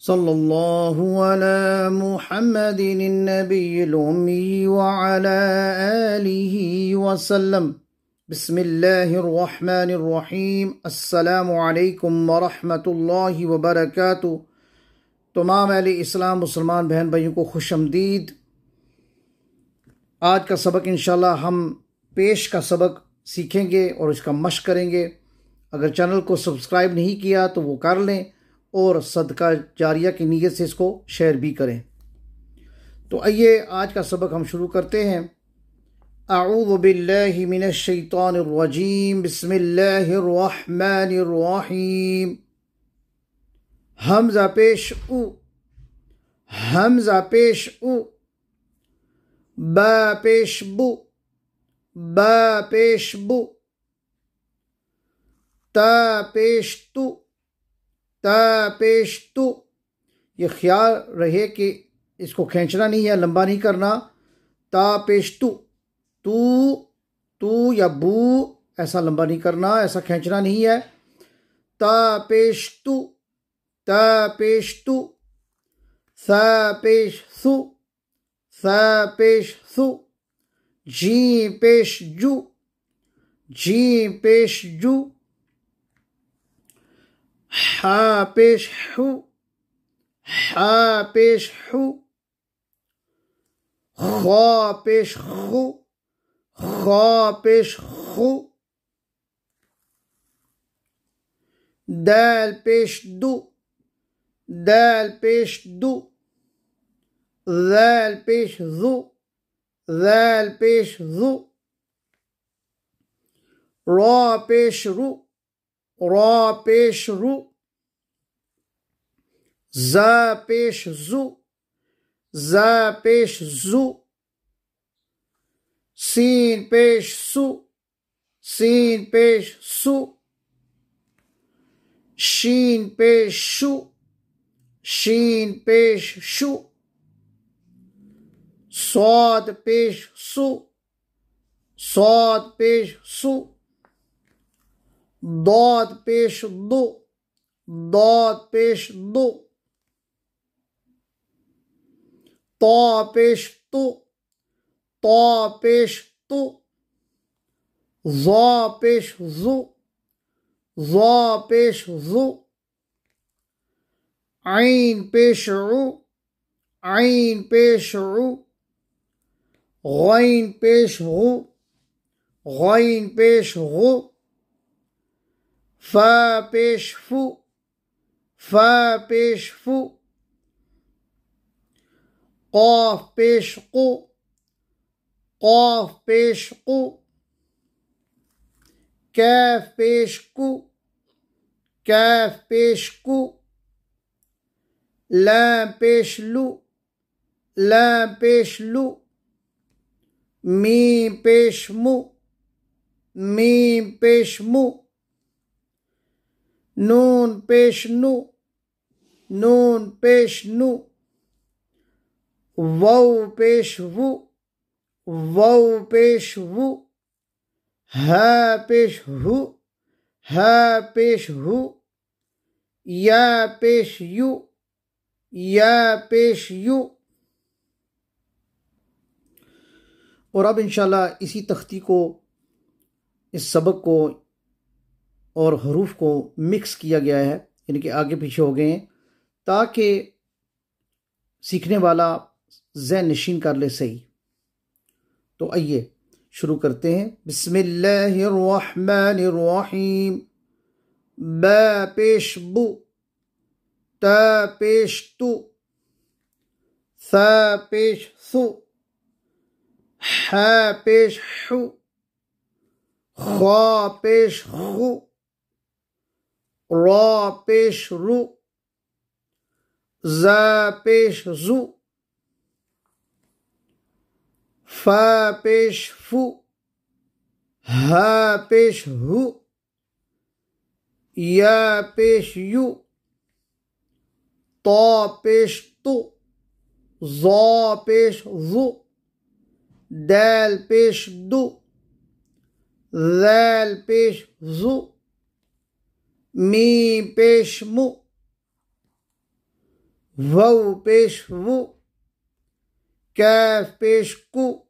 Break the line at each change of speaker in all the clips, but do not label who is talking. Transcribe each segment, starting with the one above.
सल्लल्लाहु अला मुहम्मदिन नबिय्यिल उम्मी व अला आलिहि वसल्लम। बिस्मिल्लाहिर रहमानिर रहीम। अस्सलामु अलैकुम व रहमतुल्लाहि व बरकातुहू। तमाम अहले इस्लाम मुसलमान बहन भाइयों को खुशमदीद। आज का सबक इंशाल्लाह हम पेश का सबक सीखेंगे और इसका मश्क करेंगे। अगर चैनल को सब्सक्राइब नहीं किया तो वो कर लें और सदका जारिया की नीयत से इसको शेयर भी करें। तो आइए आज का सबक हम शुरू करते हैं। अऊज़ु बिल्लाहि मिनश शैतानिर रजीम। बिस्मिल्लाहिर रहमानिर रहीम। हमज़ा पेश उ, हमज़ा पेश उ, बा पेश बु, बा पेश बु, ता पेश तु, ता पेश तु। ये ख्याल रहे कि इसको खींचना नहीं है, लंबा नहीं करना। ता पेश तु, तू, तू या बू ऐसा लंबा नहीं करना, ऐसा खींचना नहीं है। ता पेश तु, ता पेश तु, सा पेश सु, सा पेश सु, जी पेश जू, जी पेश जू, हा पेश हु, हा पेश हु, खा पेश खु, खा पेश खु, दाल पेश दु, दाल पेश दु, ज़ाल पेश ज़ु, ज़ाल पेश ज़ु, रा पेश रु, रा पेश रु, ज़ा पेश ज़ु, ज़ा पेश ज़ु, सीन पेश सु, सीन पेश सु, शीन पेश शु, शीन पेश शु, स्वाद पेश सु, स्वाद पेश सु, दाद पेश दो, दाद पेश दो, ता पेश तु, ता पेश तु, ज़ा पेश ज़ु, ज़ा पेश ज़ु, ऐन पेश उ, ऐन पेश उ, गैन पेश गु, गैन पेश गु, फा पेश फु, फा पेश फु, क़ाफ पेश qu, क़ाफ पेश qu, कैफ पेश कु, कैफ पेश कु, लाम पेश लु, लाम पेश लु, मीम पेश मु, मीम पेश मु, नून पेश नु, नून पेश नु, वाव पेश वु, वाव पेश वु, हा पेश हु, हा पेश हु, या पेश यु, या पेश यु। और अब इंशाल्लाह इसी तख्ती को, इस सबक को और हरूफ को मिक्स किया गया है, यानी कि आगे पीछे हो गए हैं, ताकि सीखने वाला ज़हन नशीन कर ले सही। तो आइए शुरू करते हैं। बिस्मिल्लाहिर रहमानिर रहीम। बा पेश बु, ता पेश तु, सा पेश सु, हा पेश हु, खा पेश खु, रा पेश रु, ज़ा पेश ज़ु, फा पेश फु, हा पेश हु, या पेश यु, ता पेश तु, ज़ा पेश ज़ु, दाल पेश दु, ज़ाल पेश ज़ु, मीम पेश मु, वाव पेश वु, कैफ पेश कु,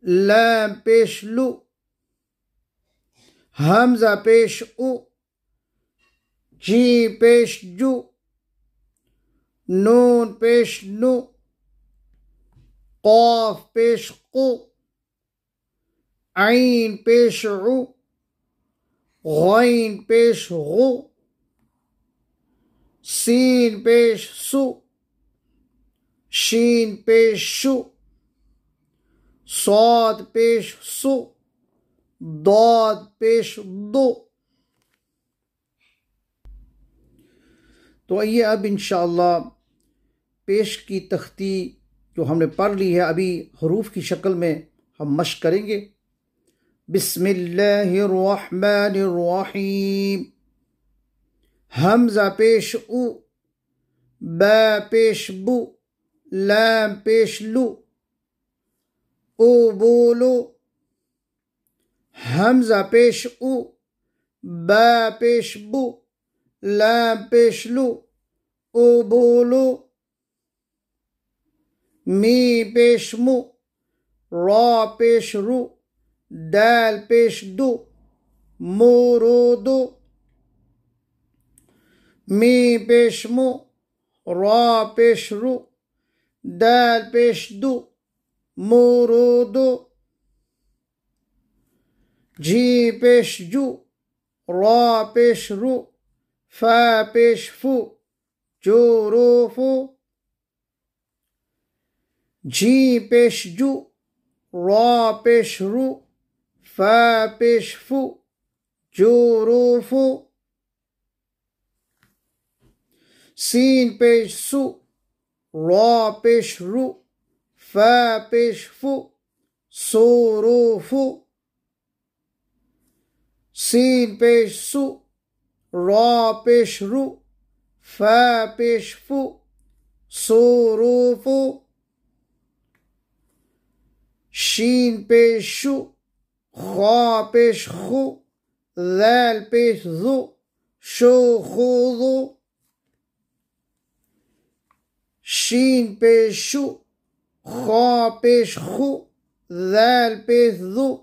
लैम पेश लु, हमजा पेश उ, जी पेश जु, नून पेश नु, कौफ पेश कु, आइन पेश उ, गैन पेश गु, सीन पेश सु, शीन पेश शु, सौद पेश सु, दौद पेश दो। तो आइए अब इंशाअल्लाह पेश की तख्ती जो हमने पढ़ ली है अभी हरूफ की शक्ल में हम मश्क करेंगे। बिस्मिल्लाहिर्रहमानिर्रहीम। हमजा पेश उ, बा पेश बु, लाम पेश लु, ओ बोलो। हमजा पेश उ, बा पेश बु, लाम पेश लु, ओ बोलो। मी पेश मु, रा पेश रु, दाल पेश दु, मोरो दो। मी पेश मु, रा पेश रु, दाल पेश दु, मोरो दो। जी पेश जु, रा पेश रु, फा पेश फु, जोरो फु। जी पेश जु, रा पेश रु, फा पेश फु, जोरो फु। सीन पेश सु, रा पेश रु, फा पेश फु, सोरो फु। सीन पेश सु, रा पेश रु, फा पेश फु, सोरो फु। शीन पेश शु, खा पेश खु, ज़ैल पेश ज़ु, शो खु ज़ु। शीन पेश शु, खा पेश खु, ज़ैल पेश ज़ु,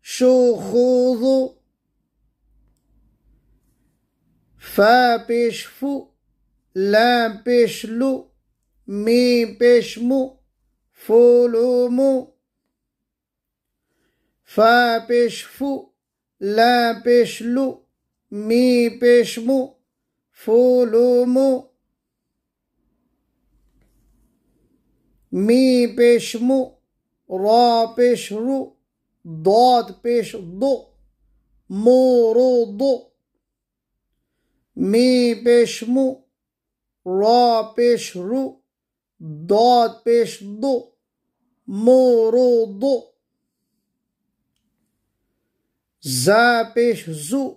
शो खु ज़ु। फा पेश फु, लाम पेश लु, मीम पेश मु, फोलो मु। फा पेश फु, लाम पेश लु, मीम पेश मु, फोलो मु। मी पेश मु, रा पेश रु, दौद पेश दो, मोरो दो। मी पेश मु, रा पेश रु, दौद पेश दो, मोरो दो। जा पेश जु,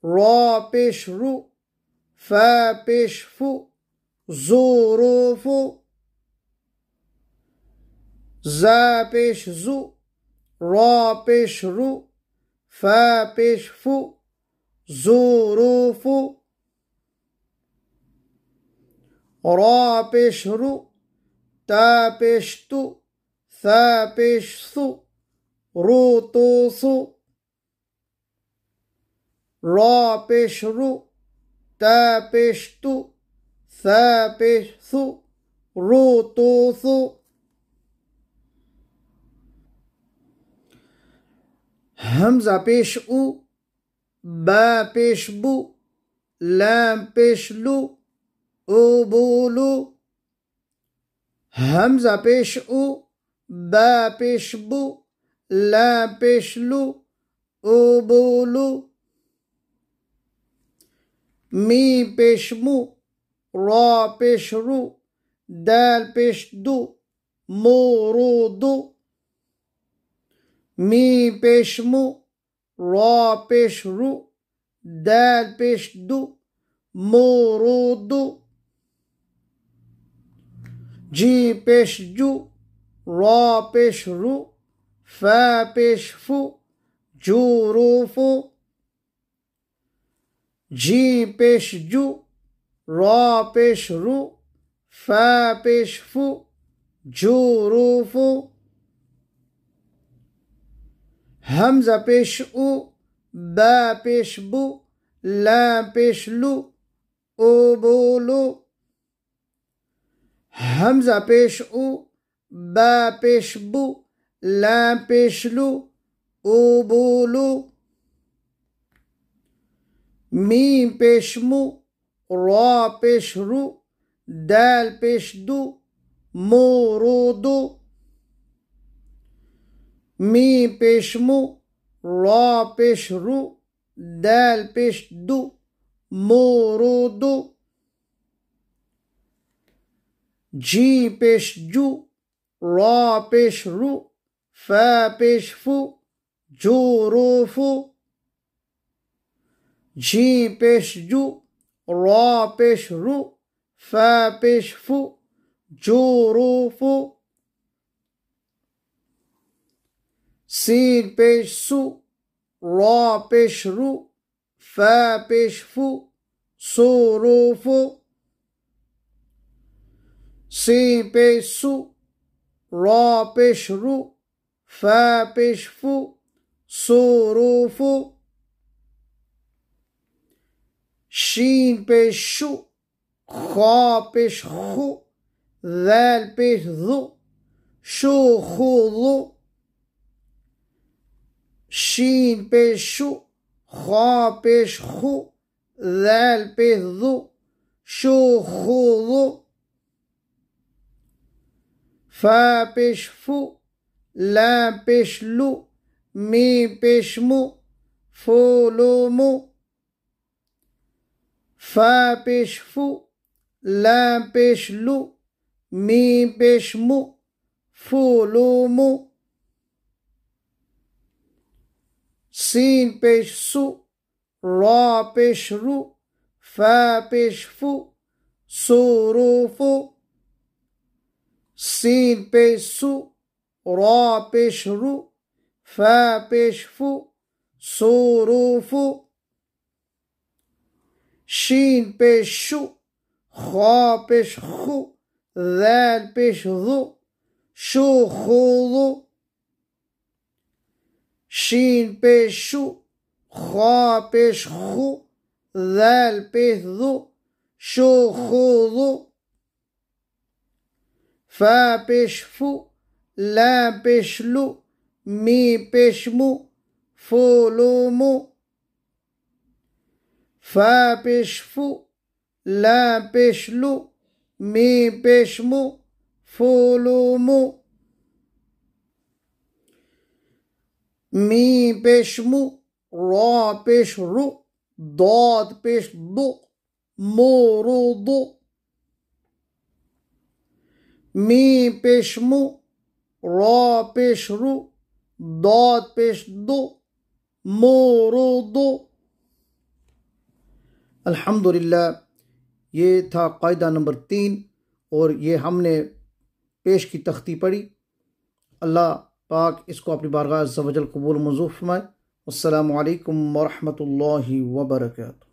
रा पेश रु, फा पेश फु, जोरो फु। जा पेश जु, रा पेश रु, फा पेश फु, जोरो फु। रा पेश रु, ता पेश तु, सा पेश सु, रो तो सु। रा पेश रु, ता पेश तु, सा पेश सु, रो तो सु। हमजा पेश उ, बा पेश बु, लाम पेश लु, ओ बोलो। हमजा पेश उ, बा पेश बु, लाम पेश लु, ओ बोलो। मी पेश मु, रा पेश रु, दाल पेश दु, मोरो दो। मी पेश मु, रा पेश रु, दाल पेश दु, मोरो दो। जी पेश जु, रा पेश रु, फा पेश फु, जोरो फु। जी पेश जु, रा पेश रु, फा पेश फु, जुरूफु। हमजा पेश उ, बा पेश बु, लाम पेश लु, उबुलु। हमजा पेश उ, बा पेश बु, लाम पेश लु, उबुलु। मीम पेश मु, रा पेश रु, दाल पेश दु, मुरुदु। मीम पेश मु, रा पेश रु, दाल पेश दु, मुरुदु। जी पेश जु, रा पेश रु, फा पेश फु, जुरूफु। जी पेश जु, रा पेश रु, फा पेश फु, जुरूफु। सीन पेश सु, रा पेश रु, फा पेश फु, सुरूफु। सीन पेश सु, रा पेश रु, फा पेश फु, सुरूफु। शीन पेश शु, खा पेश खु, ذال पेश ذु, शुखुदु। शीन पेश शु, खा पेश खु, ذال पेश ذु, शुखुदु। फा पेश फु, लाम पेश लु, मीम पेश मु, फुलुमु। फा पेश फु, लाम पेश लु, मीम पेश मु, फुलुमु। सीन पेश सु, रा पेश रु, फा पेश फु, सुरूफु। सीन पेश सु, रा पेश रु, फा पेश फु, सुरूफु। शीन पेश शु, खा पेश खु, ذال पेश ذु, शुखुदु। शीन पेश शु, खा पेश खु, ذال पेश ذु, शुखुदु। फा पेश फु, लाम पेश लु, मीम पेश मु, फुलुमु। फा पेश फु, लाम पेश लु, मीम पेश मु, फुलुमु। मीम पेश मु, रा पेश रु, दाद पेश दु, मुरुदु। मीम पेश मु, रा पेश रु, दाद पेश दु, मुरुदु। अल्हम्दुलिल्लाह, ये था कायदा नंबर 3 और ये हमने पेश की तख्ती पढ़ी। अल्लाह पाक इसको अपनी बारगाह अज़्ज़ा वजल कबूल मंजूर फरमाए। अस्सलामु अलैकुम व रहमतुल्लाहि व बरकातुहू।